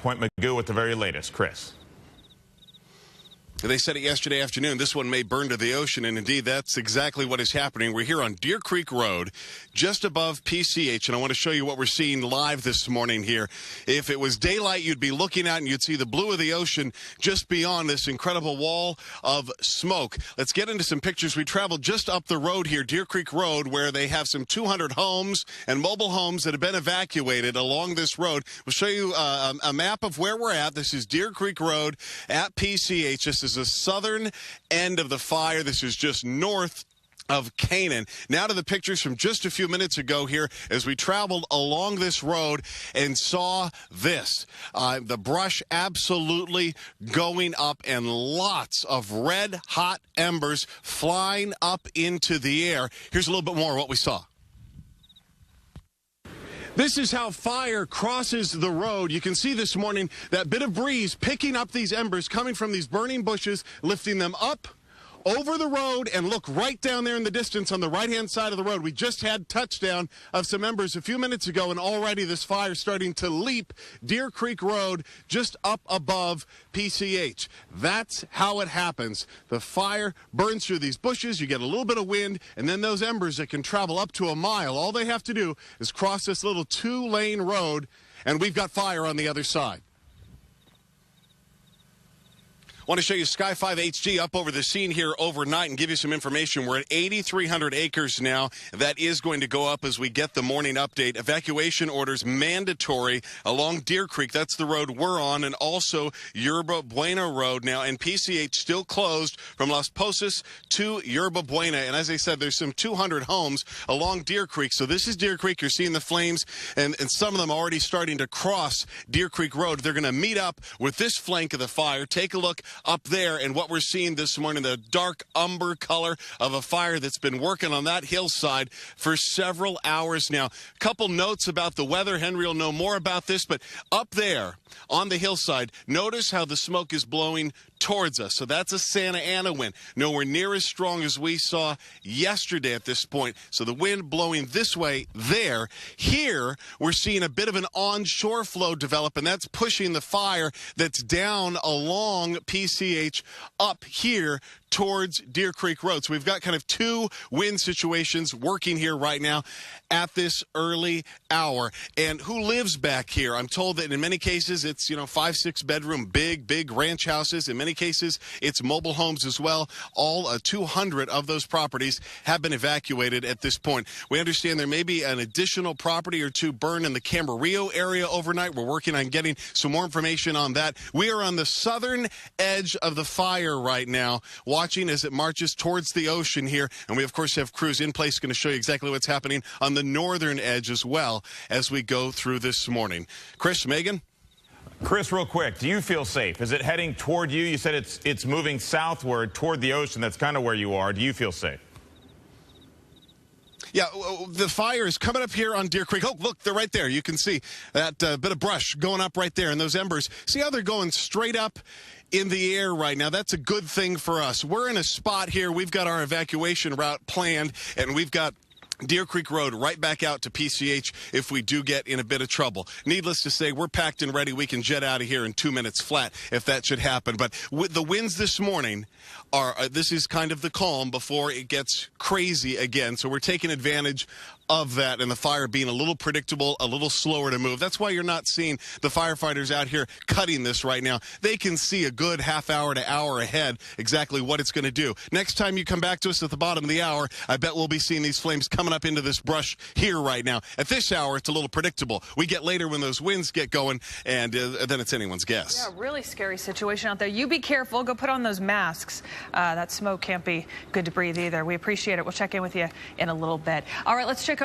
Point Magoo with the very latest. Chris. They said it yesterday afternoon. This one may burn to the ocean, and indeed, that's exactly what is happening. We're here on Deer Creek Road, just above PCH, and I want to show you what we're seeing live this morning here. If it was daylight, you'd be looking out and you'd see the blue of the ocean just beyond this incredible wall of smoke. Let's get into some pictures. We traveled just up the road here, Deer Creek Road, where they have some 200 homes and mobile homes that have been evacuated along this road. We'll show you a map of where we're at. This is Deer Creek Road at PCH. This is the southern end of the fire. This is just north of Canaan. Now to the pictures from just a few minutes ago here as we traveled along this road and saw this. The brush absolutely going up and lots of red hot embers flying up into the air. Here's a little bit more of what we saw. This is how fire crosses the road. You can see this morning that bit of breeze picking up these embers coming from these burning bushes, lifting them up over the road, and look right down there in the distance on the right-hand side of the road. We just had touchdown of some embers a few minutes ago, and already this fire starting to leap Deer Creek Road just up above PCH. That's how it happens. The fire burns through these bushes, you get a little bit of wind, and then those embers that can travel up to a mile, all they have to do is cross this little two-lane road, and we've got fire on the other side. I want to show you Sky 5 HG up over the scene here overnight and give you some information. We're at 8,300 acres now. That is going to go up as we get the morning update. Evacuation orders mandatory along Deer Creek. That's the road we're on, and also Yerba Buena Road now. And PCH still closed from Las Posas to Yerba Buena. And as I said, there's some 200 homes along Deer Creek. So this is Deer Creek. You're seeing the flames, and some of them already starting to cross Deer Creek Road. They're going to meet up with this flank of the fire. Take a look up there, and what we're seeing this morning, the dark umber color of a fire that's been working on that hillside for several hours now. A couple notes about the weather. Henry will know more about this, but up there on the hillside, notice how the smoke is blowing towards us. So that's a Santa Ana wind, nowhere near as strong as we saw yesterday at this point. So the wind blowing this way there. Here, we're seeing a bit of an onshore flow develop, and that's pushing the fire that's down along PCH up here towards Deer Creek Road. So we've got kind of two wind situations working here right now at this early hour. And who lives back here? I'm told that in many cases it's, 5, 6 bedroom, big ranch houses. In many cases, it's mobile homes as well. All 200 of those properties have been evacuated at this point. We understand there may be an additional property or two burned in the Camarillo area overnight. We're working on getting some more information on that. We are on the southern edge of the fire right now, watching as it marches towards the ocean here. And we, of course, have crews in place going to show you exactly what's happening on the northern edge as well as we go through this morning. Chris, Megan? Chris, real quick, do you feel safe? Is it heading toward you? You said it's moving southward toward the ocean. That's kind of where you are. Do you feel safe? Yeah, the fire is coming up here on Deer Creek. Oh, look, they're right there. You can see that bit of brush going up right there, and those embers. See how they're going straight up in the air right now? That's a good thing for us. We're in a spot here. We've got our evacuation route planned, and we've got Deer Creek Road right back out to PCH if we do get in a bit of trouble. Needless to say, we're packed and ready. We can jet out of here in 2 minutes flat if that should happen. But with the winds this morning this is kind of the calm before it gets crazy again. So we're taking advantage of that, and the fire being a little predictable, a little slower to move. That's why you're not seeing the firefighters out here cutting this right now. They can see a good half hour to hour ahead exactly what it's going to do. Next time you come back to us at the bottom of the hour, I bet we'll be seeing these flames coming up into this brush here right now. At this hour, it's a little predictable. We get later when those winds get going, and then it's anyone's guess. Yeah, really scary situation out there. You be careful. Go put on those masks. That smoke can't be good to breathe either. We appreciate it. We'll check in with you in a little bit. All right, let's check